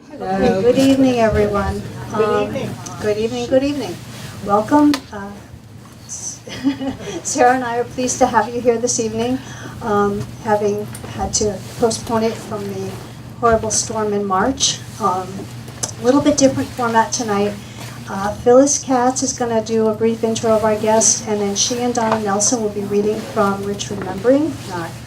Hello. Good evening, everyone. Good evening, good evening. Welcome. Sarah and I are pleased to have you here this evening, having had to postpone it from the horrible storm in March. A little bit different format tonight. Phyllis Katz is going to do a brief intro of our guest, and then she and Donna Nelson will be reading from Rich Remembering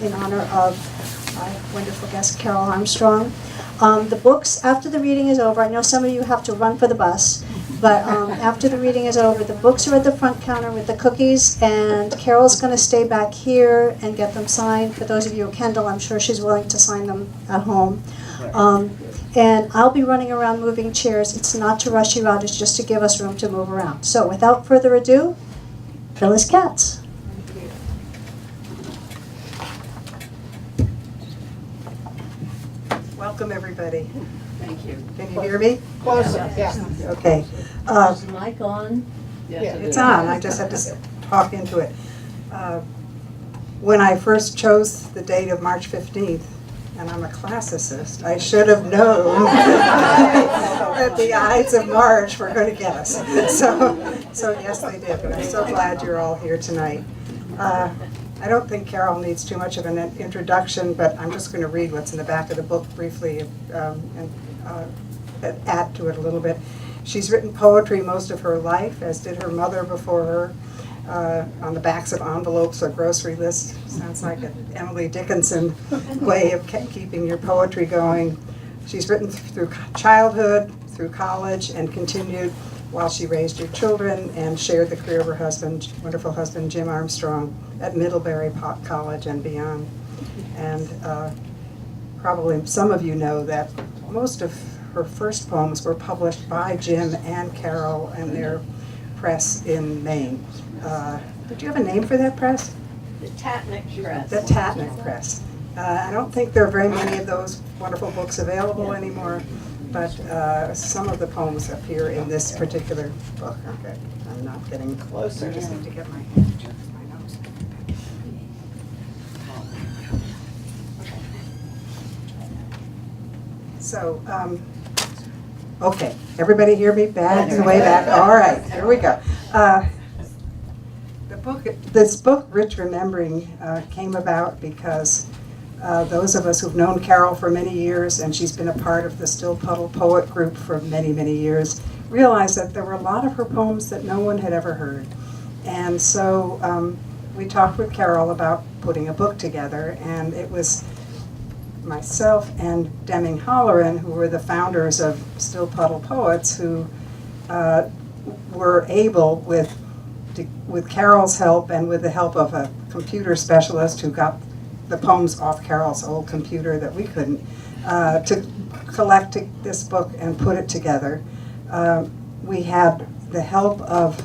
in honor of our wonderful guest, Carol Armstrong. The books, after the reading is over, I know some of you have to run for the bus, but after the reading is over, the books are at the front counter with the cookies, and Carol's going to stay back here and get them signed. For those of you at Kendall, I'm sure she's willing to sign them at home. And I'll be running around moving chairs. It's not to rush you out, it's just to give us room to move around. So without further ado, Phyllis Katz. Welcome, everybody. Thank you. Can you hear me? Closer, yeah. Okay. Is the mic on? Yes, it It's is. on. I just had to talk into it. When I first chose the date of March 15th, and I'm a classicist, I should have known that the Ides of March were going to get us. So yes, they did. But I'm so glad you're all here tonight. I don't think Carol needs too much of an introduction, but I'm just going to read what's in the back of the book briefly and add to it a little bit. She's written poetry most of her life, as did her mother before her, on the backs of envelopes or grocery lists. Sounds like an Emily Dickinson way of keeping your poetry going. She's written through childhood, through college, and continued while she raised your children and shared the career of her husband, wonderful husband, Jim Armstrong, at Middlebury College and beyond. And probably some of you know that most of her first poems were published by Jim and Carol and their press in Maine. Did you have a name for that press? The Tatnick Press. The Tatnick Press. I don't think there are very many of those wonderful books available anymore, but some of the poems appear in this particular book. Okay, I'm not getting closer. I just need to get my nose. So, okay, everybody hear me? Back and way back. All right, here we go. This book, Rich Remembering, came about because those of us who've known Carol for many years, and she's been a part of the Still Puddle Poet Group for many, many years, realized that there were a lot of her poems that no one had ever heard. And so we talked with Carol about putting a book together, and it was myself and Deming Holleran, who were the founders of Still Puddle Poets, who were able, with Carol's help and with the help of a computer specialist who got the poems off Carol's old computer that we couldn't, to collect this book and put it together. We had the help of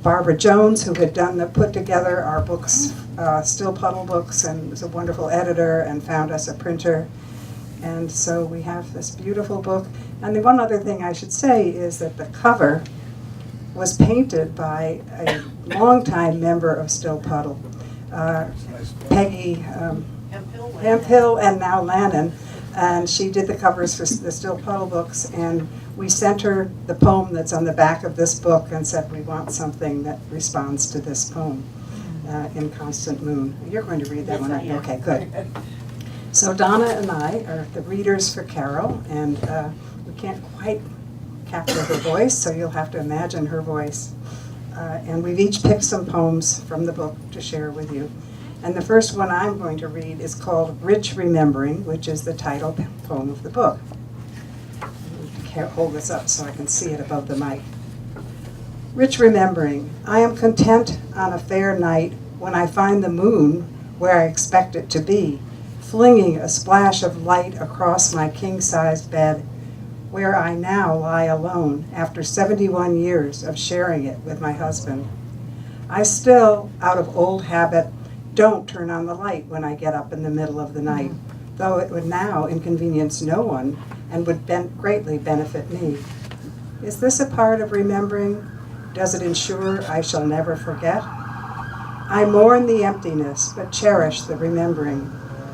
Barbara Jones, who had put together our books, Still Puddle books, and was a wonderful editor and found us a printer. And so we have this beautiful book. And the one other thing I should say is that the cover was painted by a longtime member of Still Puddle, Peggy Hemphill and now Lannon, and she did the covers for the Still Puddle books, and we sent her the poem that's on the back of this book and said we want something that responds to this poem, In Constant Moon. You're going to read that one, aren't you? Okay, good. So Donna and I are the readers for Carol, and we can't quite capture her voice, so you'll have to imagine her voice. And we've each picked some poems from the book to share with you. And the first one I'm going to read is called Rich Remembering, which is the title poem of the book. I'll hold this up so I can see it above the mic. Rich Remembering. I am content on a fair night when I find the moon where I expect it to be, flinging a splash of light across my king-sized bed, where I now lie alone after 71 years of sharing it with my husband. I still, out of old habit, don't turn on the light when I get up in the middle of the night, though it would now inconvenience no one and would greatly benefit me. Is this a part of remembering? Does it ensure I shall never forget? I mourn the emptiness, but cherish the remembering.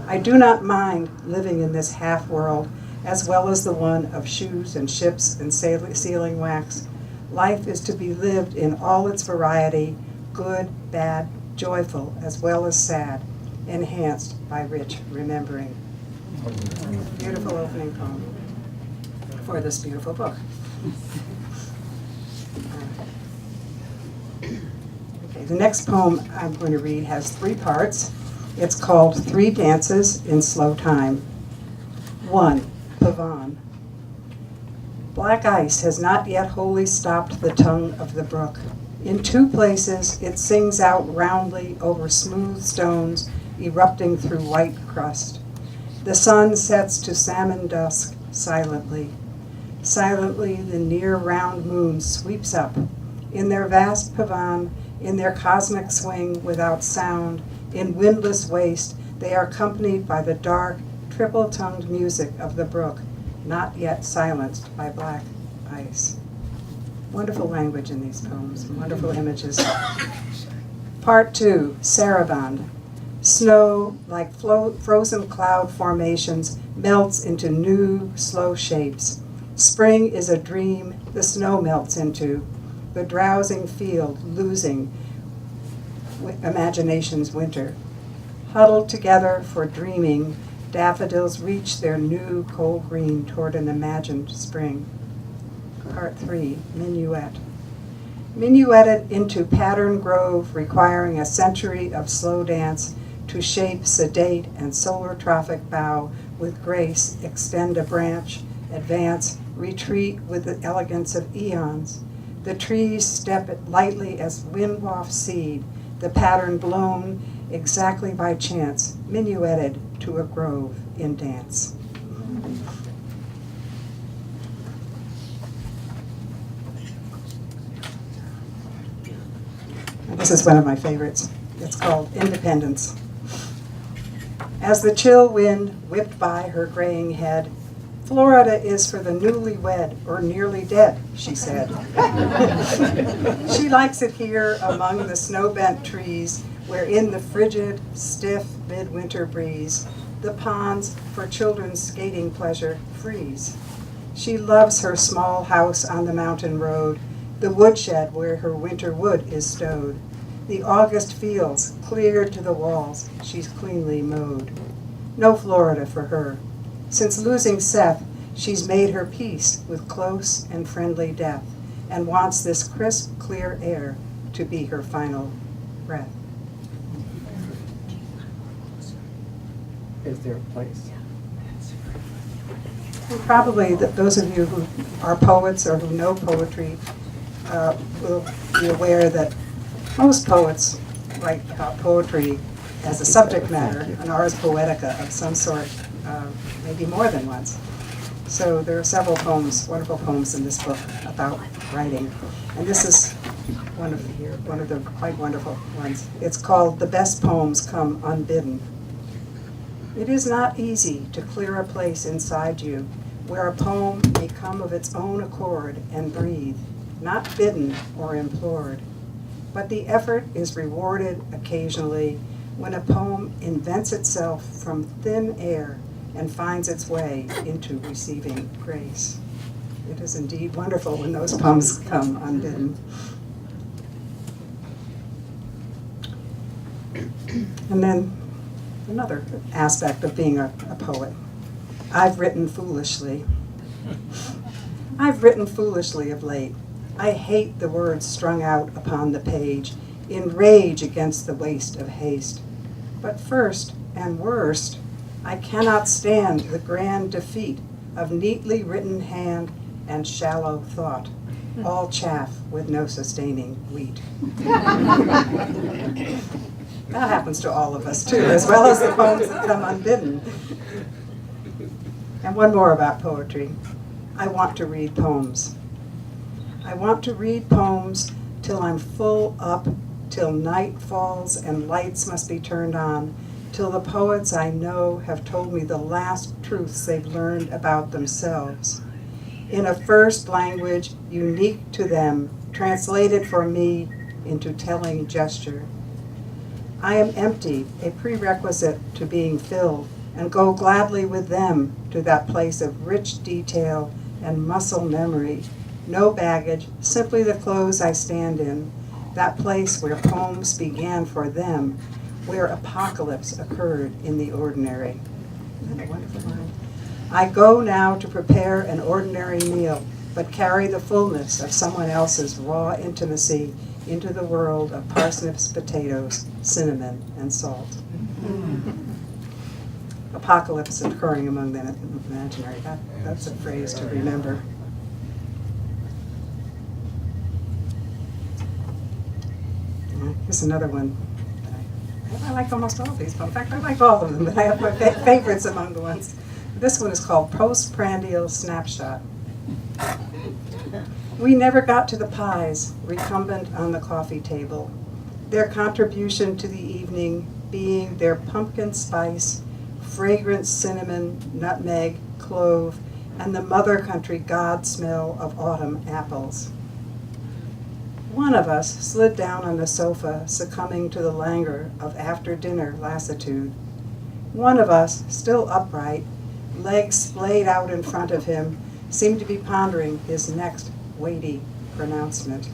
I do not mind living in this half-world as well as the one of shoes and ships and sealing wax. Life is to be lived in all its variety, good, bad, joyful, as well as sad, enhanced by rich remembering. Beautiful opening poem for this beautiful book. Okay, the next poem I'm going to read has 3 parts. It's called 3 Dances in Slow Time. 1. Pavane. Black ice has not yet wholly stopped the tongue of the brook. In 2 places it sings out roundly over smooth stones, erupting through white crust. The sun sets to salmon dusk silently. Silently the near round moon sweeps up. In their vast pavane, in their cosmic swing without sound, in windless waste, they are accompanied by the dark, triple-tongued music of the brook, not yet silenced by black ice. Wonderful language in these poems, wonderful images. Part 2, Sarabande. Snow, like frozen cloud formations, melts into new, slow shapes. Spring is a dream the snow melts into, the drowsing field losing imagination's winter. Huddled together for dreaming, daffodils reach their new cold green toward an imagined spring. Part 3, Minuet. Minuetted into pattern grove, requiring a century of slow dance to shape sedate and solar-trophic bough with grace, extend a branch, advance, retreat with the elegance of eons. The trees step it lightly as wind-waft seed, the pattern blown exactly by chance, minuetted to a grove in dance. This is one of my favorites. It's called Independence. As the chill wind whipped by her graying head, Florida is for the newlywed or nearly dead, she said. She likes it here among the snow-bent trees, where in the frigid, stiff midwinter breeze, the ponds for children's skating pleasure freeze. She loves her small house on the mountain road, the woodshed where her winter wood is stowed, the August fields cleared to the walls she's cleanly mowed. No Florida for her. Since losing Seth, she's made her peace with close and friendly death, and wants this crisp, clear air to be her final breath. Is there a place? And probably those of you who are poets or who know poetry will be aware that most poets write about poetry as a subject matter, an ars poetica of some sort, maybe more than once. So there are several poems, wonderful poems in this book about writing. And this is one of the quite wonderful ones. It's called The Best Poems Come Unbidden. It is not easy to clear a place inside you where a poem may come of its own accord and breathe, not bidden or implored. But the effort is rewarded occasionally when a poem invents itself from thin air and finds its way into receiving grace. It is indeed wonderful when those poems come unbidden. And then another aspect of being a poet. I've written foolishly. I've written foolishly of late. I hate the words strung out upon the page, in rage against the waste of haste. But first and worst, I cannot stand the grand defeat of neatly written hand and shallow thought, all chaff with no sustaining wheat. That happens to all of us too, as well as the poems that come unbidden. And one more about poetry. I want to read poems. I want to read poems till I'm full up, till night falls and lights must be turned on, till the poets I know have told me the last truths they've learned about themselves. In a first language unique to them, translated for me into telling gesture. I am empty, a prerequisite to being filled, and go gladly with them to that place of rich detail and muscle memory. No baggage, simply the clothes I stand in, that place where poems began for them, where apocalypse occurred in the ordinary. Isn't that a wonderful line? I go now to prepare an ordinary meal, but carry the fullness of someone else's raw intimacy into the world of parsnips, potatoes, cinnamon, and salt. Apocalypse occurring among the imaginary. That's a phrase to remember. Here's another one. I like almost all of these. In fact, I like all of them, but I have my favorites among the ones. This one is called Postprandial Snapshot. We never got to the pies, recumbent on the coffee table, their contribution to the evening being their pumpkin spice, fragrant cinnamon, nutmeg, clove, and the mother country God smell of autumn apples. One of us slid down on the sofa, succumbing to the languor of after-dinner lassitude. One of us, still upright, legs splayed out in front of him, seemed to be pondering his next weighty pronouncement.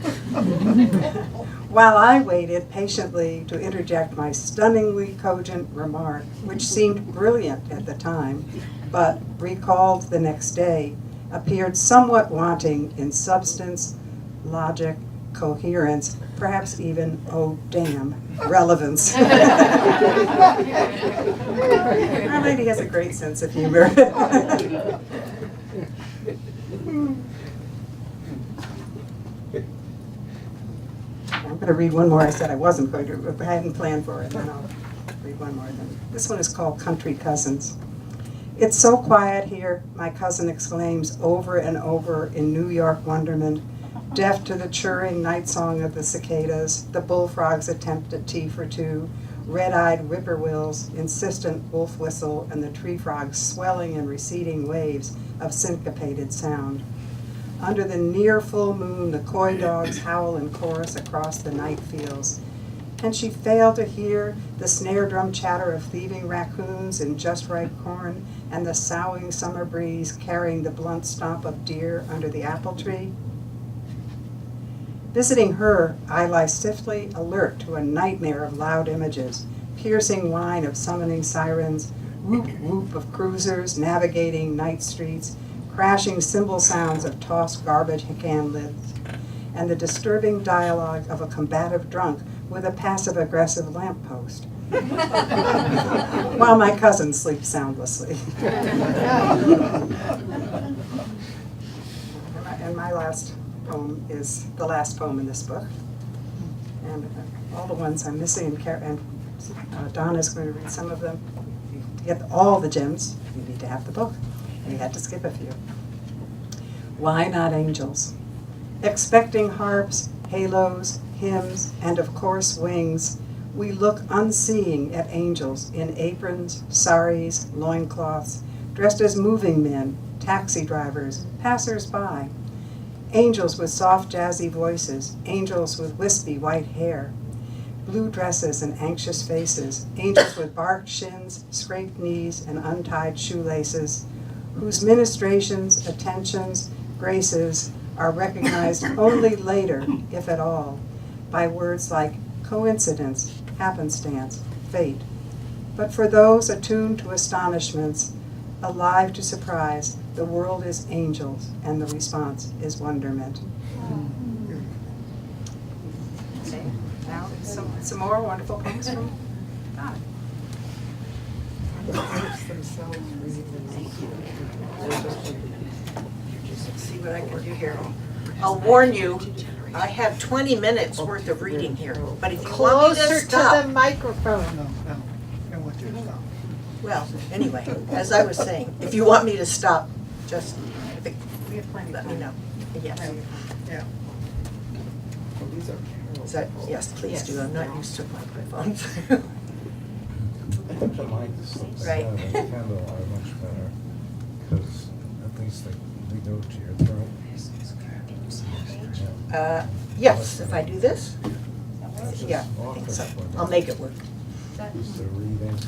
While I waited patiently to interject my stunningly cogent remark, which seemed brilliant at the time, but, recalled the next day, appeared somewhat wanting in substance, logic, coherence, perhaps even, oh damn, relevance. Our lady has a great sense of humor. I'm going to read one more. I said I wasn't going to, I hadn't planned for it, and then I'll read one more. This one is called Country Cousins. It's so quiet here, my cousin exclaims over and over in New York wonderment, deaf to the churring night song of the cicadas, the bullfrog's attempt at tea for two, red-eyed whippoorwill's insistent wolf whistle, and the tree frog's swelling and receding waves of syncopated sound. Under the near full moon, the coy dogs howl in chorus across the night fields. Can she fail to hear the snare drum chatter of thieving raccoons in just ripe corn and the soughing summer breeze carrying the blunt stomp of deer under the apple tree? Visiting her, I lie stiffly alert to a nightmare of loud images, piercing whine of summoning sirens, whoop whoop of cruisers navigating night streets, crashing cymbal sounds of tossed garbage can lids, and the disturbing dialogue of a combative drunk with a passive-aggressive lamppost, while my cousin sleeps soundlessly. And my last poem is the last poem in this book. And all the ones I'm missing, and Donna's going to read some of them. To get all the gems, you need to have the book. We had to skip a few. Why not angels? Expecting harps, halos, hymns, and of course wings, we look unseeing at angels in aprons, saris, loincloths, dressed as moving men, taxi drivers, passers-by. Angels with soft jazzy voices, angels with wispy white hair, blue dresses and anxious faces, angels with barked shins, scraped knees, and untied shoelaces, whose ministrations, attentions, graces are recognized only later, if at all, by words like coincidence, happenstance, fate. But for those attuned to astonishments, alive to surprise, the world is angels, and the response is wonderment. Okay, now some more wonderful poems from God. See what I can do here. I'll warn you, I have 20 minutes worth of reading here, but if you want me to Closer to stop. the microphone. No, I don't want you to stop. Well, anyway, as I was saying, if you want me to stop, just We have plenty of let me time. know. Yes. Yeah. Is that, yes, please do. I'm not used to microphones. I think the mics Right. and the candle are much better, because at least they go to your throat. Yes, if I do this? Yeah, I think so. I'll make it work. Just the reading.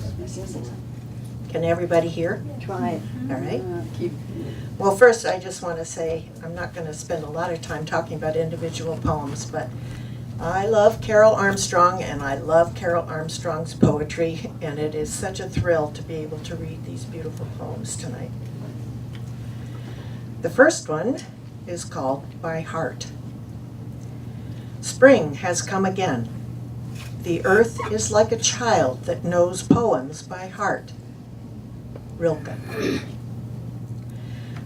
Okay. Can everybody hear? Try it. All right. Keep. Well, first, I just want to say, I'm not going to spend a lot of time talking about individual poems, but I love Carol Armstrong, and I love Carol Armstrong's poetry, and it is such a thrill to be able to read these beautiful poems tonight. The first one is called By Heart. Spring has come again. The earth is like a child that knows poems by heart. Rilke.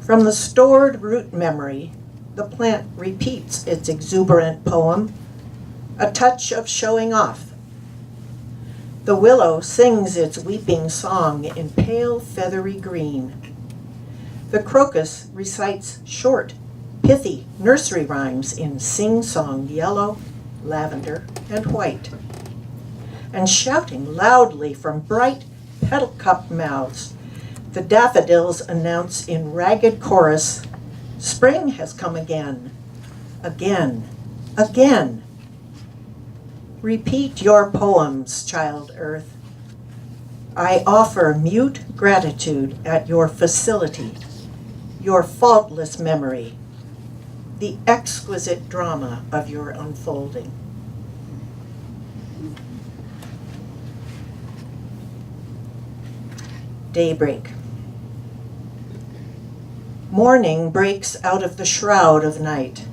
From the stored root memory, the plant repeats its exuberant poem, a touch of showing off. The willow sings its weeping song in pale feathery green. The crocus recites short, pithy nursery rhymes in sing-song yellow, lavender, and white. And shouting loudly from bright petal-cup mouths, the daffodils announce in ragged chorus, spring has come again, again, again. Repeat your poems, child earth. I offer mute gratitude at your facility, your faultless memory, the exquisite drama of your unfolding. Daybreak. Morning breaks out of the shroud of night.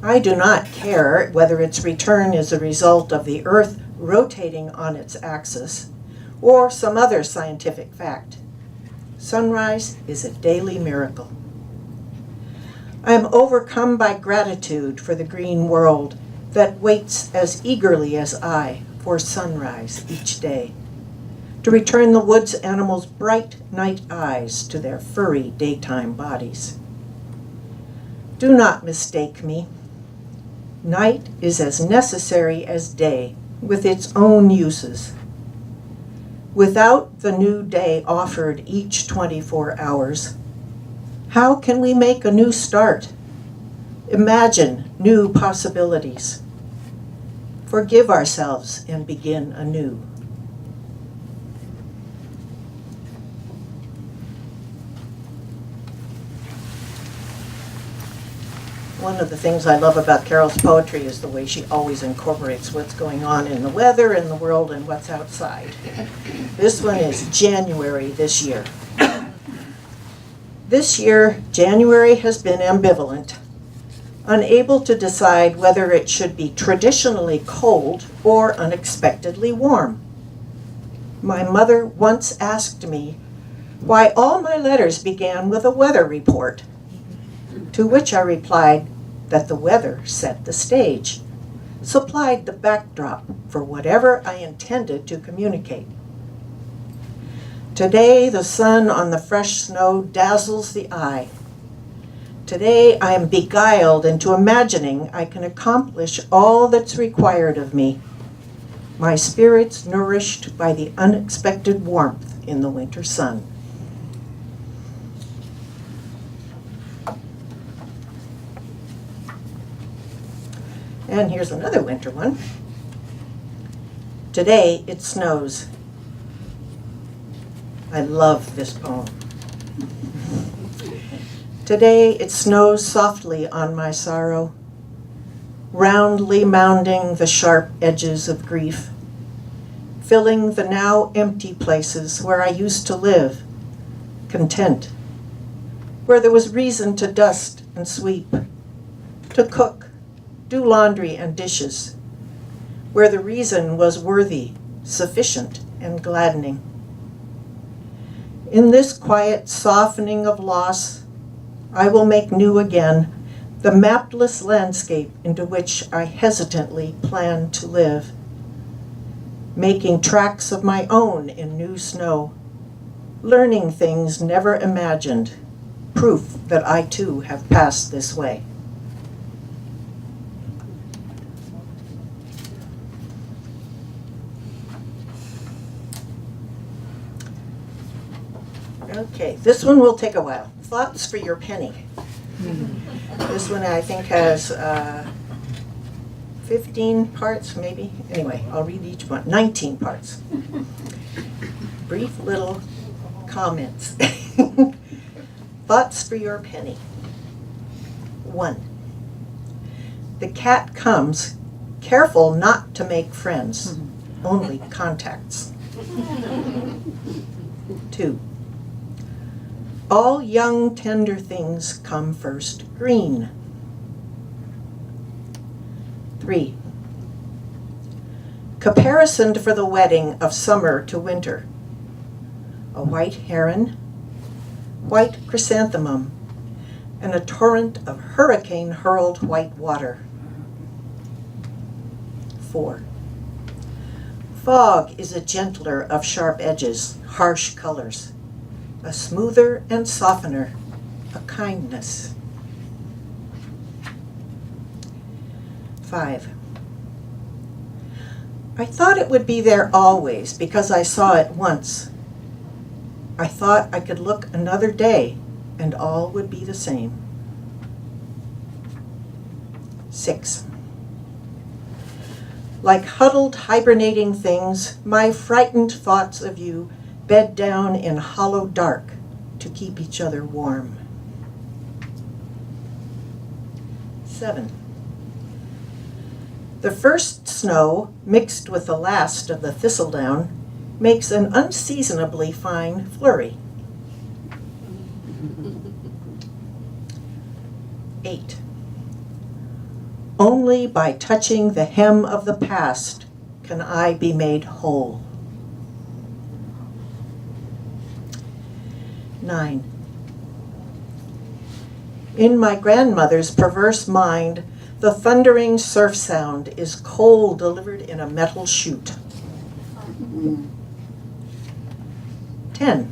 I do not care whether its return is a result of the earth rotating on its axis or some other scientific fact. Sunrise is a daily miracle. I am overcome by gratitude for the green world that waits as eagerly as I for sunrise each day, to return the woods animals' bright night eyes to their furry daytime bodies. Do not mistake me. Night is as necessary as day, with its own uses. Without the new day offered each 24 hours, how can we make a new start? Imagine new possibilities. Forgive ourselves and begin anew. One of the things I love about Carol's poetry is the way she always incorporates what's going on in the weather, in the world, and what's outside. This one is January this year. This year, January has been ambivalent, unable to decide whether it should be traditionally cold or unexpectedly warm. My mother once asked me why all my letters began with a weather report, to which I replied that the weather set the stage, supplied the backdrop for whatever I intended to communicate. Today, the sun on the fresh snow dazzles the eye. Today, I am beguiled into imagining I can accomplish all that's required of me, my spirits nourished by the unexpected warmth in the winter sun. And here's another winter one. Today, it snows. I love this poem. Today, it snows softly on my sorrow, roundly mounding the sharp edges of grief, filling the now empty places where I used to live, content, where there was reason to dust and sweep, to cook, do laundry and dishes, where the reason was worthy, sufficient, and gladdening. In this quiet softening of loss, I will make new again the mapless landscape into which I hesitantly plan to live, making tracks of my own in new snow, learning things never imagined, proof that I too have passed this way. Okay, this one will take a while. Thoughts for your penny. This one I think has 15 parts, maybe. Anyway, I'll read each one. 19 parts. brief little comments. Thoughts for your penny. 1. The cat comes, careful not to make friends, only contacts. 2. All young tender things come first green. 3. Comparisoned for the wedding of summer to winter. A white heron, white chrysanthemum, and a torrent of hurricane-hurled white water. 4. Fog is a gentler of sharp edges, harsh colors, a smoother and softener, a kindness. 5. I thought it would be there always because I saw it once. I thought I could look another day and all would be the same. 6. Like huddled, hibernating things, my frightened thoughts of you bed down in hollow dark to keep each other warm. 7. The first snow, mixed with the last of the thistledown, makes an unseasonably fine flurry. 8. Only by touching the hem of the past can I be made whole. 9. In my grandmother's perverse mind, the thundering surf sound is coal delivered in a metal chute. 10.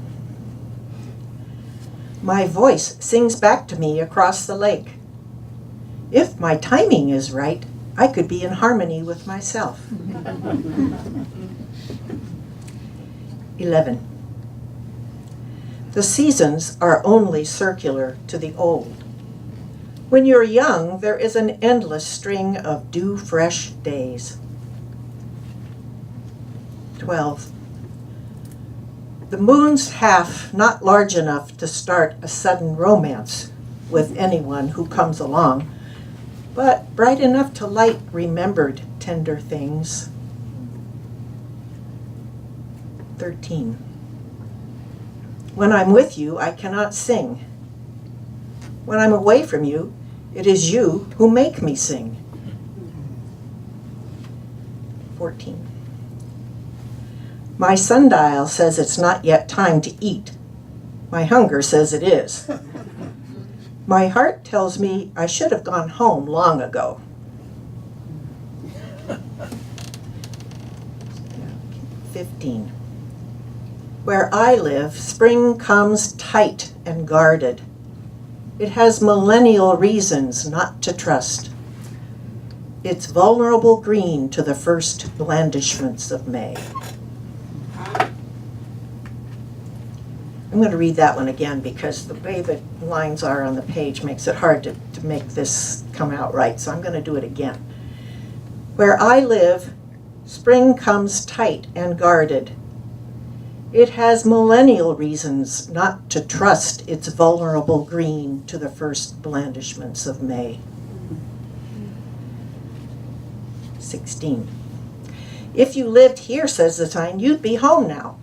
My voice sings back to me across the lake. If my timing is right, I could be in harmony with myself. 11. The seasons are only circular to the old. When you're young, there is an endless string of dew-fresh days. 12. The moon's half not large enough to start a sudden romance with anyone who comes along, but bright enough to light remembered tender things. 13. When I'm with you, I cannot sing. When I'm away from you, it is you who make me sing. 14. My sundial says it's not yet time to eat. My hunger says it is. My heart tells me I should have gone home long ago. 15. Where I live, spring comes tight and guarded. It has millennial reasons not to trust. It's vulnerable green to the first blandishments of May. I'm going to read that one again because the way the lines are on the page makes it hard to make this come out right, so I'm going to do it again. Where I live, spring comes tight and guarded. It has millennial reasons not to trust its vulnerable green to the first blandishments of May. 16. If you lived here, says the sign, you'd be home now.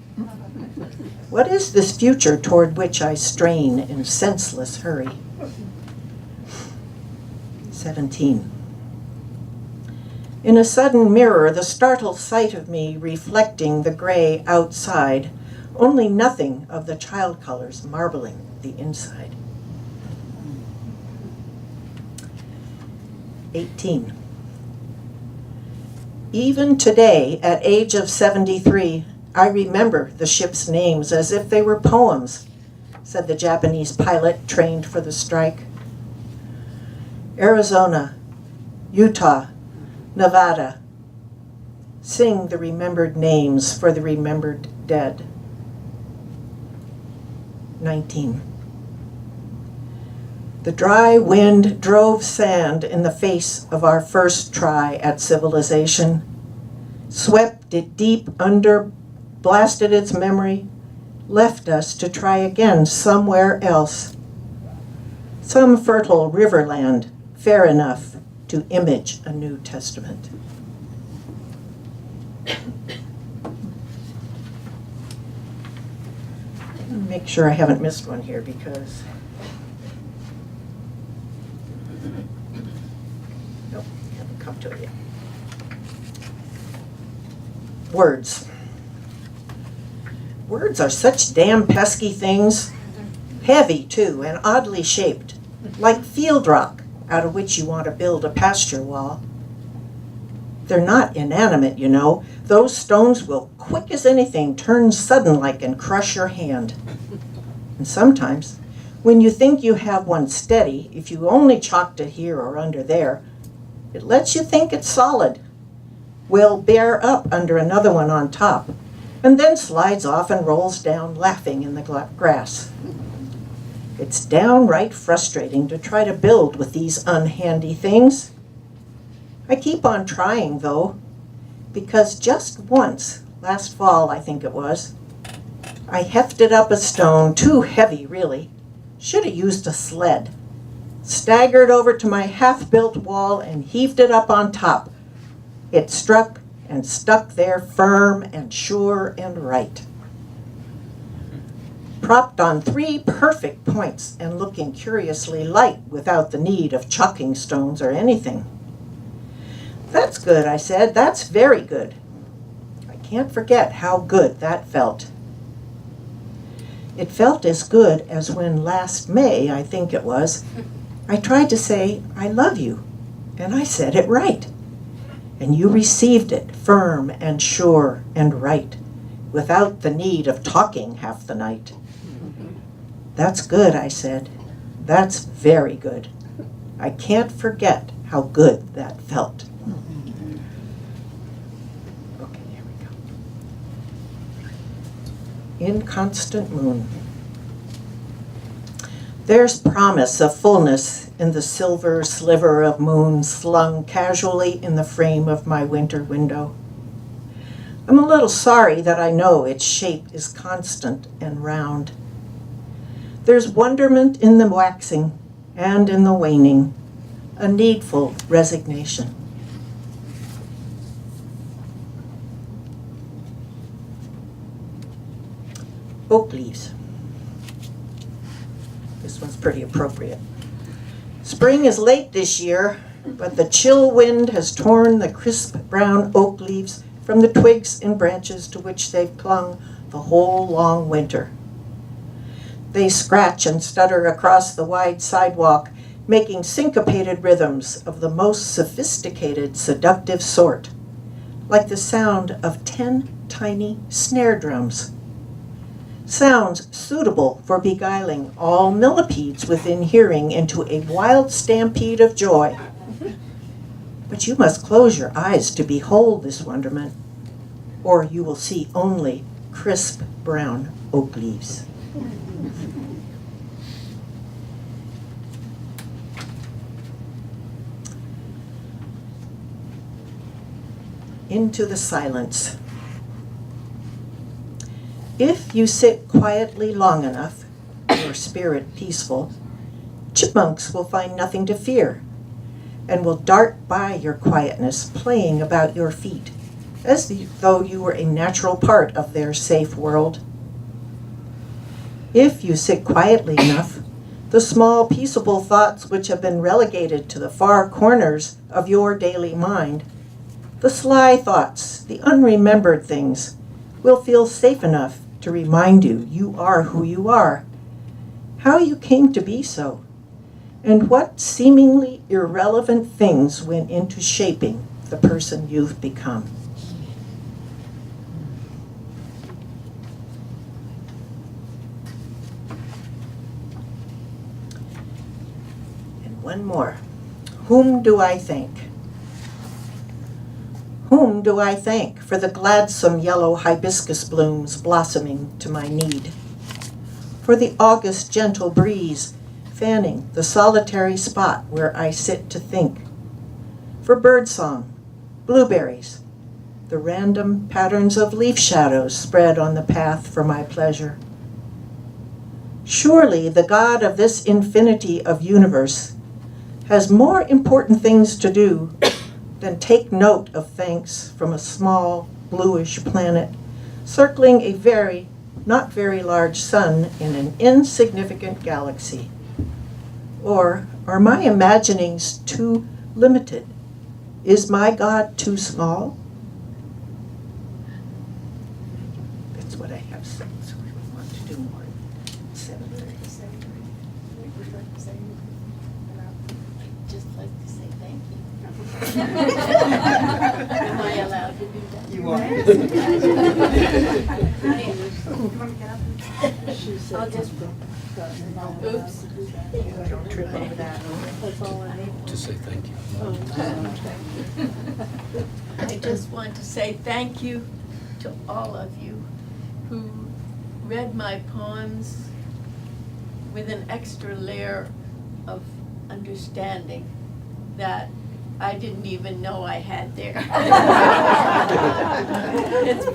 What is this future toward which I strain in senseless hurry? 17. In a sudden mirror, the startled sight of me reflecting the gray outside, only nothing of the child colors marbling the inside. 18. Even today, at age of 73, I remember the ship's names as if they were poems, said the Japanese pilot trained for the strike. Arizona, Utah, Nevada. Sing the remembered names for the remembered dead. 19. The dry wind drove sand in the face of our first try at civilization, swept it deep under blasted its memory, left us to try again somewhere else. Some fertile riverland, fair enough to image a New Testament. Make sure I haven't missed one here because nope, haven't come to it yet. Words. Words are such damn pesky things. Heavy, too, and oddly shaped, like field rock out of which you want to build a pasture wall. They're not inanimate, you know. Those stones will, quick as anything, turn sudden-like and crush your hand. And sometimes, when you think you have one steady, if you only chalked it here or under there, it lets you think it's solid, will bear up under another one on top, and then slides off and rolls down laughing in the grass. It's downright frustrating to try to build with these unhandy things. I keep on trying, though, because just once, last fall I think it was, I hefted up a stone, too heavy really, should have used a sled, staggered over to my half-built wall and heaved it up on top. It struck and stuck there firm and sure and right. Propped on 3 perfect points and looking curiously light without the need of chalking stones or anything. That's good, I said. That's very good. I can't forget how good that felt. It felt as good as when last May, I think it was, I tried to say, I love you, and I said it right. And you received it firm and sure and right, without the need of talking half the night. That's good, I said. That's very good. I can't forget how good that felt. Okay, here we go. Inconstant moon. There's promise of fullness in the silver sliver of moon slung casually in the frame of my winter window. I'm a little sorry that I know its shape is constant and round. There's wonderment in the waxing and in the waning, a needful resignation. Oak leaves. This one's pretty appropriate. Spring is late this year, but the chill wind has torn the crisp brown oak leaves from the twigs and branches to which they've clung the whole long winter. They scratch and stutter across the wide sidewalk, making syncopated rhythms of the most sophisticated, seductive sort, like the sound of 10 tiny snare drums. Sounds suitable for beguiling all millipedes within hearing into a wild stampede of joy. But you must close your eyes to behold this wonderment, or you will see only crisp brown oak leaves. Into the silence. If you sit quietly long enough, your spirit peaceful, chipmunks will find nothing to fear and will dart by your quietness, playing about your feet, as though you were a natural part of their safe world. If you sit quietly enough, the small, peaceable thoughts which have been relegated to the far corners of your daily mind, the sly thoughts, the unremembered things, will feel safe enough to remind you you are who you are, how you came to be so, and what seemingly irrelevant things went into shaping the person you've become. And one more. Whom do I thank? Whom do I thank for the gladsome yellow hibiscus blooms blossoming to my need? For the August gentle breeze fanning the solitary spot where I sit to think? For birdsong, blueberries, the random patterns of leaf shadows spread on the path for my pleasure. Surely the God of this infinity of universe has more important things to do than take note of thanks from a small bluish planet circling a not very large sun in an insignificant galaxy. Or are my imaginings too limited? Is my God too small? That's what I have said, so we want to do more. 7:30. Just like to say thank you. Am I allowed to do that? You are. I'll just, oops. Don't trip over that. To say thank you. I just want to say thank you to all of you who read my poems with an extra layer of understanding that I didn't even know I had there. It's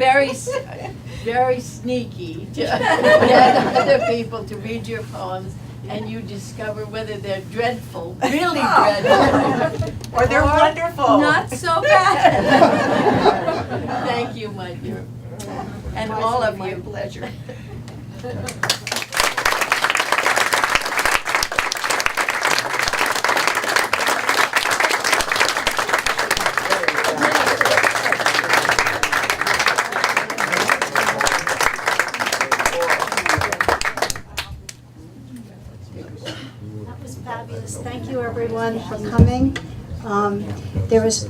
very sneaky to get other people to read your poems and you discover whether they're dreadful, really dreadful. Or they're wonderful. Not so bad. Thank you, my dear. And all of you. My pleasure. That was fabulous. Thank you, everyone, for coming. There was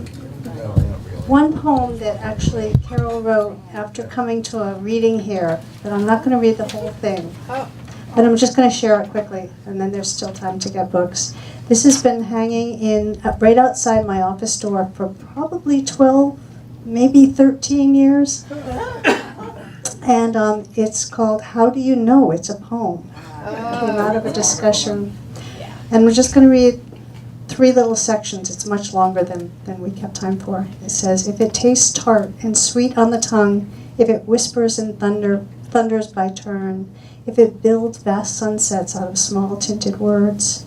one poem that actually Carol wrote after coming to a reading here, but I'm not going to read the whole thing. But I'm just going to share it quickly, and then there's still time to get books. This has been hanging in right outside my office door for probably 12, maybe 13 years. And it's called How Do You Know It's a Poem? It came out of a discussion. And we're just going to read 3 little sections. It's much longer than we kept time for. It says, if it tastes tart and sweet on the tongue, if it whispers and thunders by turn, if it builds vast sunsets out of small tinted words,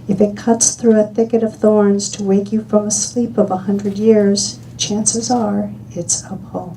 if it cuts through a thicket of thorns to wake you from a sleep of 100 years, chances are it's a poem.